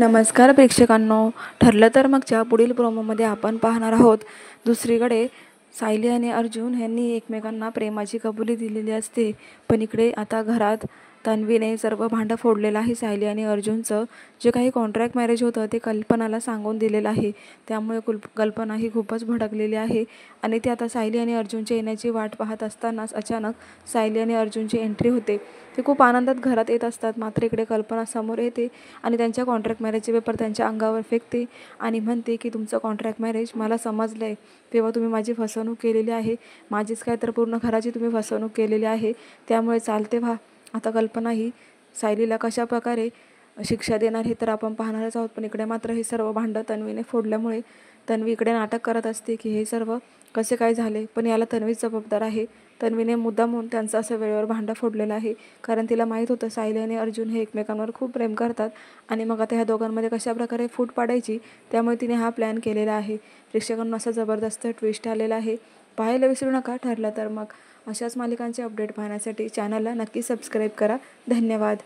नमस्कार प्रेक्षकांनो, ठरलं तर मगच्या पुढील प्रोमोमध्ये आपण पाहणार आहोत. दुसरीकडे सायली आणि अर्जुन यांनी एकमेकांना प्रेमाची कबुली दिलेली असते, पण इकडे आता घरात तन्वीने सर्व भांडं फोडलेलं आहे. सायली आणि अर्जुनचं जे काही कॉन्ट्रॅक्ट मॅरेज होतं ते कल्पनाला सांगून दिलेलं आहे. त्यामुळे कल्पना ही खूपच भडकलेली आहे आणि ती आता सायली आणि अर्जुनच्या येण्याची वाट पाहत असतानाच अचानक सायली आणि अर्जुनची एंट्री होते. ते खूप आनंदात घरात येत असतात, मात्र इकडे कल्पना समोर येते आणि त्यांच्या कॉन्ट्रॅक्ट मॅरेजचे पेपर त्यांच्या अंगावर फेकते आणि म्हणते की तुमचं कॉन्ट्रॅक्ट मॅरेज मला समजलं आहे, तेव्हा तुम्ही माझी फसवणूक केलेली आहे, माझीच काय तर पूर्ण घराची तुम्ही फसवणूक केलेली आहे, त्यामुळे चालते व्हा. आता कल्पना ही सायलीला कशा प्रकारे शिक्षा देणार हे तर आपण पाहणारच आहोत, पण इकडे मात्र हे सर्व भांडं तन्वीने फोडल्यामुळे तन्वी इकडे नाटक करत असते की हे सर्व कसे काय झाले, पण याला तन्वीच जबाबदार आहे. तन्वीने मुद्दामून त्यांचं असं वेळेवर भांडं फोडलेलं आहे, कारण तिला माहीत होतं सायली आणि अर्जुन हे एकमेकांवर खूप प्रेम करतात आणि मग आता ह्या दोघांमध्ये कशाप्रकारे फूट पाडायची, त्यामुळे तिने हा प्लॅन केलेला आहे. प्रेक्षकांना असा जबरदस्त ट्विस्ट आलेला आहे. पाहायला विसरू नका. ठरलं तर मग अशाच मालिकांचे अपडेट पाहण्यासाठी चॅनलला नक्की सबस्क्राईब करा. धन्यवाद.